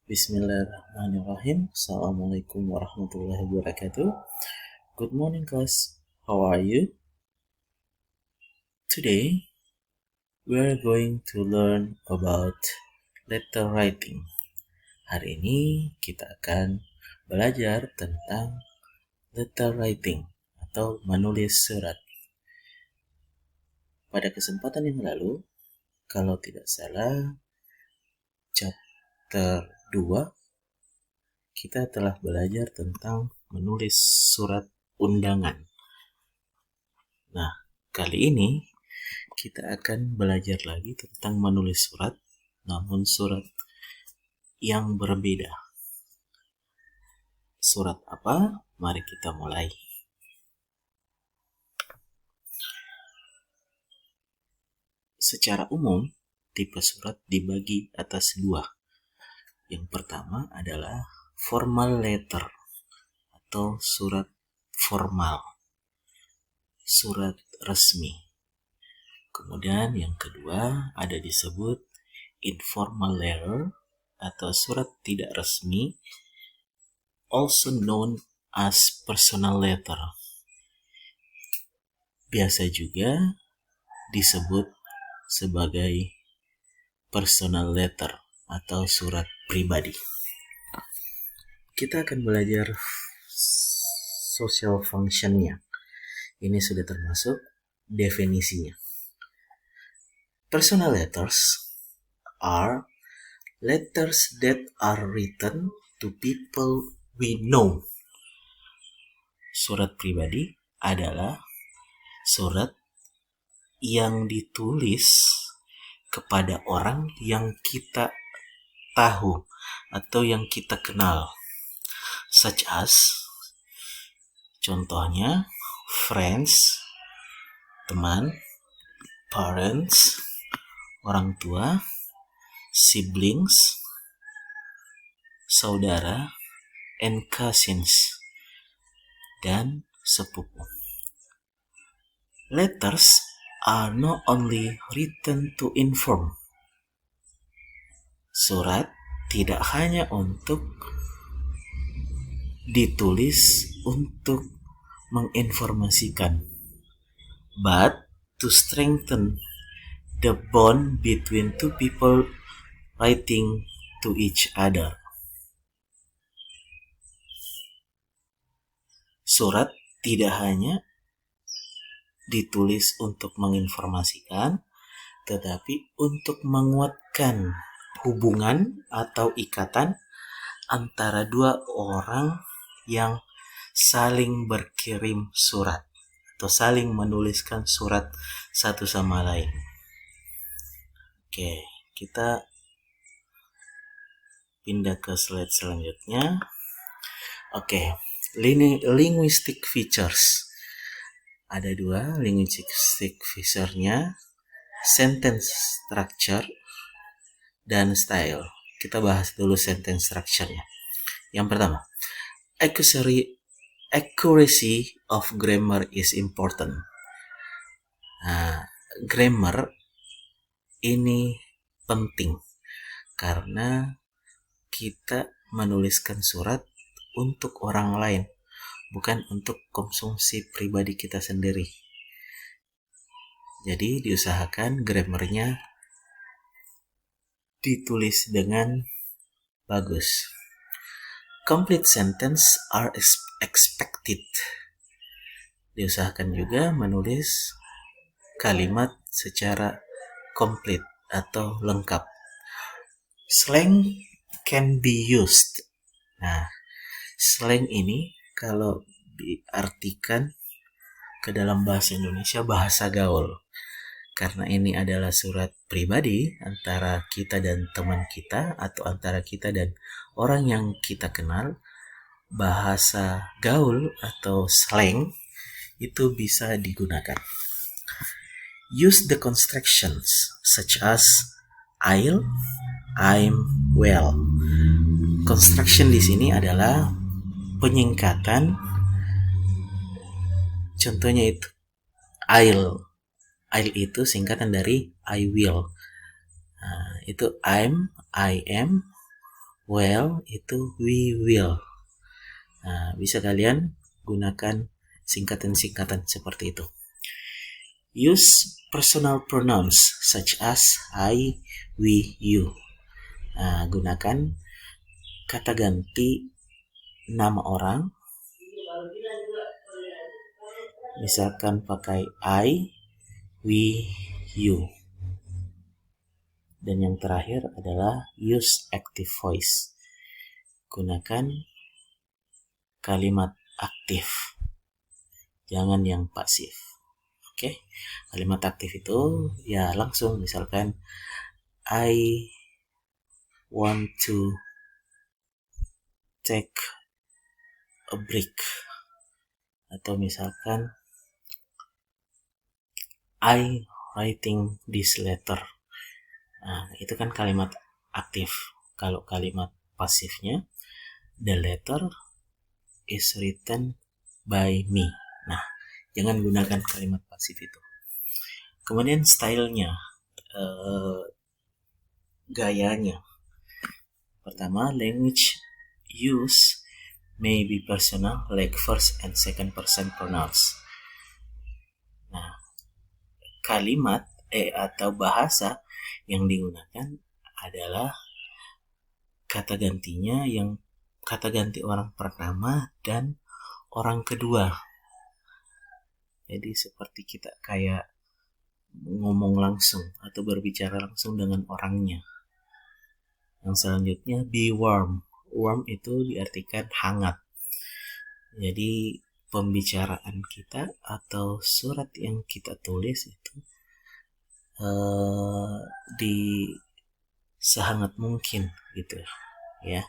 Bismillahirrahmanirrahim. Assalamualaikum warahmatullahi wabarakatuh. Good morning, class. How are you? Today, we are going to learn about letter writing. Hari ini kita akan belajar tentang letter writing atau menulis surat. Pada kesempatan yang lalu, kalau tidak salah, chapter 2 kita telah belajar tentang menulis surat undangan. Nah, kali ini kita akan belajar lagi tentang menulis surat, namun surat yang berbeda. Surat apa? Mari kita mulai. Secara umum, tipe surat dibagi atas dua. Yang pertama adalah formal letter atau surat formal, surat resmi. Kemudian yang kedua ada disebut informal letter atau surat tidak resmi, also known as personal letter. Biasa juga disebut sebagai personal letter atau surat pribadi. Kita akan belajar social functionnya. Ini sudah termasuk definisinya. Personal letters are letters that are written to people we know. Surat pribadi adalah surat yang ditulis kepada orang yang kita tahu atau yang kita kenal. Such as, contohnya, friends, teman, parents, orang tua, siblings, saudara, and cousins, dan sepupu. Letters are not only written to inform. Surat tidak hanya untuk ditulis untuk menginformasikan, but to strengthen the bond between two people writing to each other. Surat tidak hanya ditulis untuk menginformasikan, tetapi untuk menguatkan hubungan atau ikatan antara dua orang yang saling berkirim surat atau saling menuliskan surat satu sama lain. Oke, kita pindah ke slide selanjutnya. Oke, linguistic features. Ada dua linguistic feature-nya, sentence structure dan style. Kita bahas dulu sentence structure-nya. Yang pertama, accuracy of grammar is important. Nah, grammar ini penting karena kita menuliskan surat untuk orang lain, bukan untuk konsumsi pribadi kita sendiri. Jadi diusahakan grammarnya ditulis dengan bagus. Complete sentence are expected. Diusahakan juga menulis kalimat secara komplit atau lengkap. Slang can be used. Nah, slang ini kalau diartikan ke dalam bahasa Indonesia bahasa gaul. Karena ini adalah surat pribadi antara kita dan teman kita atau antara kita dan orang yang kita kenal, bahasa gaul atau slang itu bisa digunakan. Use the constructions such as I'll, I'm, well. Construction di sini adalah penyingkatan. Contohnya itu I'll itu singkatan dari I will. Nah, itu I'm, I am, Well itu we will. Nah, bisa kalian gunakan singkatan-singkatan seperti itu. Use personal pronouns such as I, we, you. Nah, gunakan kata ganti nama orang. Misalkan pakai I, we, you. Dan yang terakhir adalah use active voice. Gunakan kalimat aktif. Jangan yang pasif. Oke. Kalimat aktif itu ya langsung, misalkan I want to take a break. Atau misalkan I writing this letter. Nah, itu kan kalimat aktif. Kalau kalimat pasifnya, the letter is written by me. Nah, jangan gunakan kalimat pasif itu. Kemudian stylenya, gayanya. Pertama, language use may be personal, like first and second person pronouns. Nah, kalimat atau bahasa yang digunakan adalah kata gantinya yang kata ganti orang pertama dan orang kedua. Jadi seperti kita kayak ngomong langsung atau berbicara langsung dengan orangnya. Yang selanjutnya be warm. Warm itu diartikan hangat. Jadi pembicaraan kita atau surat yang kita tulis itu di sehangat mungkin gitu ya.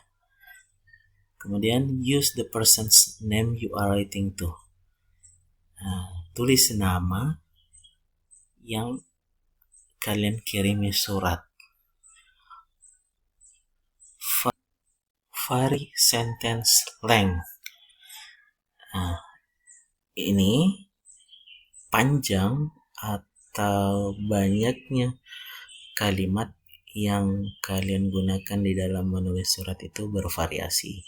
Kemudian use the person's name you are writing to. Nah, tulis nama yang kalian kirimi surat. Vary sentence length. Nah, ini panjang atau banyaknya kalimat yang kalian gunakan di dalam menulis surat itu bervariasi.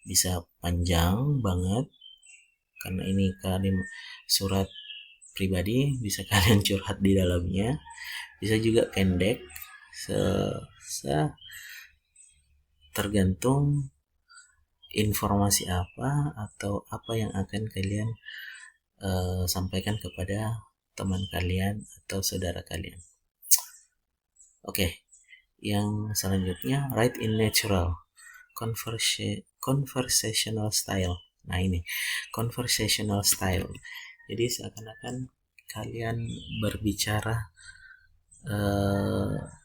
Bisa panjang banget karena ini kalimat surat pribadi, bisa kalian curhat di dalamnya. Bisa juga pendek, tergantung informasi apa atau apa yang akan kalian sampaikan kepada teman kalian atau saudara kalian. Oke, yang selanjutnya write in natural conversational style. Nah ini conversational style. Jadi seakan-akan kalian berbicara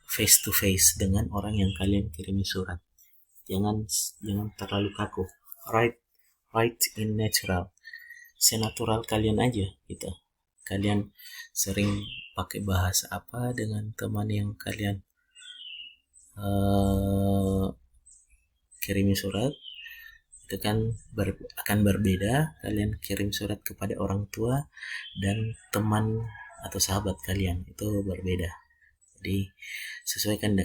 face to face dengan orang yang kalian kirimi surat. Jangan terlalu kaku. Write in natural. Senatural kalian aja gitu. Kalian sering pakai bahasa apa dengan teman yang kalian kirimi surat, itu kan akan berbeda. Kalian kirim surat kepada orang tua dan teman atau sahabat kalian, itu berbeda. Jadi sesuaikan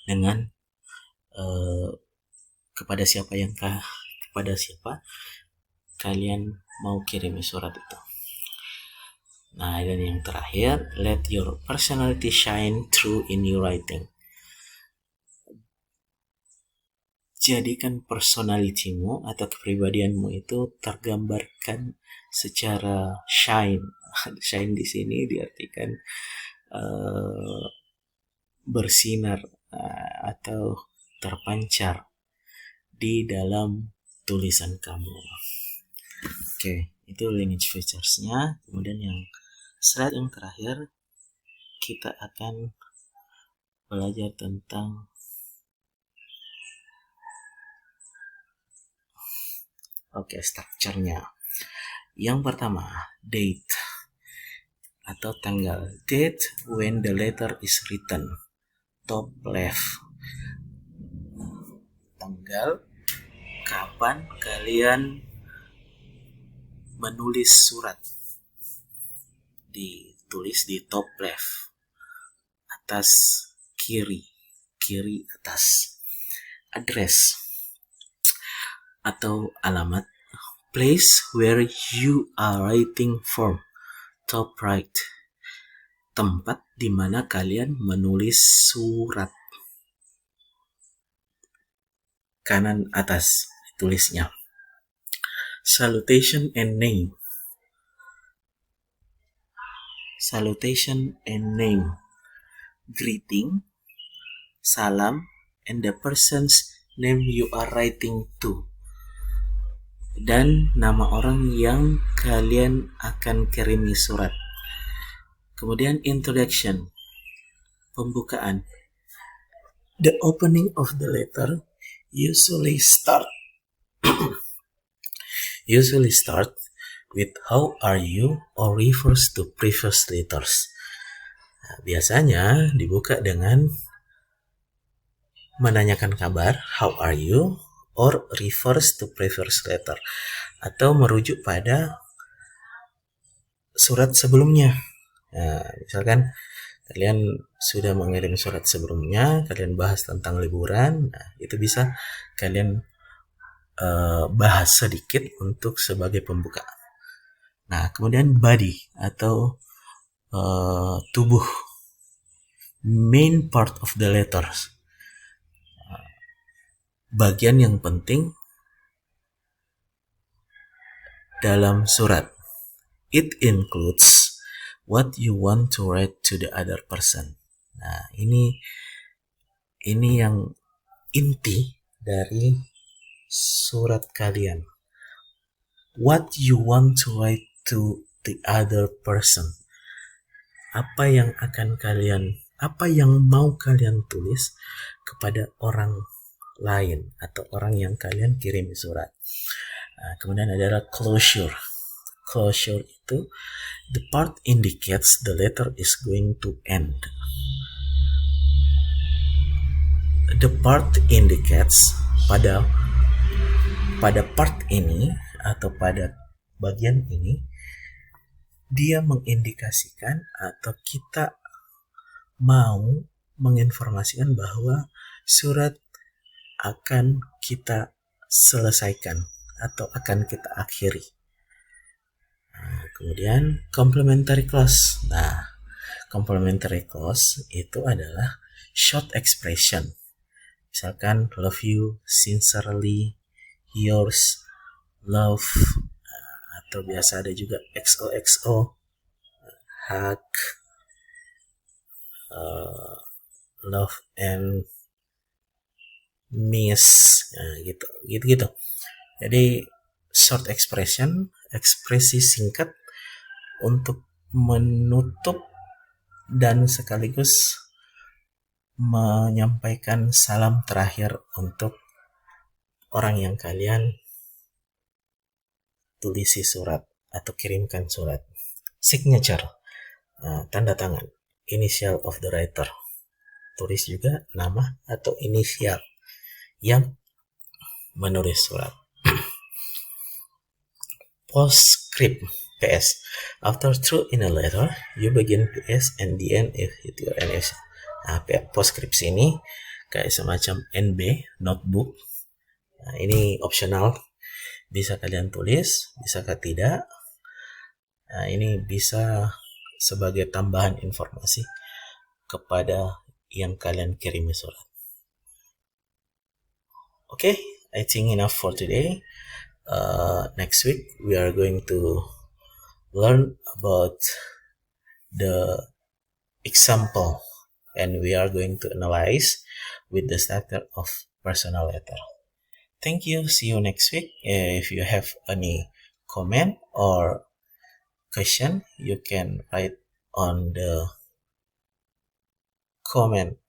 dengan kepada siapa kalian mau kirim surat itu. Nah, dan yang terakhir, let your personality shine through in your writing. Jadikan personalitimu atau kepribadianmu itu tergambarkan secara shine. Shine di sini diartikan bersinar atau terpancar di dalam tulisan kamu. Oke, itu language features-nya. Kemudian yang slide yang terakhir, kita akan belajar tentang structure-nya. Yang pertama, date atau tanggal. Date when the letter is written. Top left. Tanggal kapan kalian menulis surat. Ditulis di top left. Atas kiri atas. address atau alamat. Place where you are writing from, top right. Tempat di mana kalian menulis surat. Kanan atas tulisnya. Salutation and name. Salutation and name. Greeting, salam, and the person's name you are writing to. Dan nama orang yang kalian akan kirimi surat. Kemudian introduction, pembukaan. The opening of the letter usually start with how are you or refers to previous letters. Nah, biasanya dibuka dengan menanyakan kabar, how are you, or refers to previous letter, atau merujuk pada surat sebelumnya. Nah, misalkan kalian sudah mengirim surat sebelumnya, kalian bahas tentang liburan, nah, itu bisa kalian bahas sedikit untuk sebagai pembuka. Nah, kemudian body atau tubuh, main part of the letters, bagian yang penting dalam surat. It includes what you want to write to the other person. Nah, ini yang inti dari surat kalian. What you want to write to the other person. Apa yang mau kalian tulis kepada orang lain atau orang yang kalian kirim surat. Nah, kemudian adalah closure. Closure itu the part indicates the letter is going to end. The part indicates pada part ini atau pada bagian ini dia mengindikasikan atau kita mau menginformasikan bahwa surat akan kita selesaikan atau akan kita akhiri. Nah, kemudian complementary clause. Nah, complementary clause itu adalah short expression. Misalkan love you, sincerely, yours, love, atau biasa ada juga XOXO, hug, love and miss, nah, gitu. Jadi short expression, ekspresi singkat untuk menutup dan sekaligus menyampaikan salam terakhir untuk orang yang kalian tulisi surat atau kirimkan surat. Signature, tanda tangan, initial of the writer. Tulis juga nama atau inisial yang menulis surat. Postscript, PS. After through in a letter, you begin PS and the end if it your NS. Nah, postscript ini kayak semacam NB, notebook. Nah, ini optional. Bisa kalian tulis, bisa tidak. Nah, ini bisa sebagai tambahan informasi kepada yang kalian kirimi surat. Okay, I think enough for today. Next week we are going to learn about the example and we are going to analyze with the structure of personal letter. Thank you. See you next week. If you have any comment or question, you can write on the comment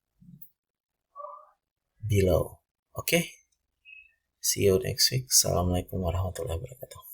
below. Okay. See you next week. Assalamualaikum warahmatullahi wabarakatuh.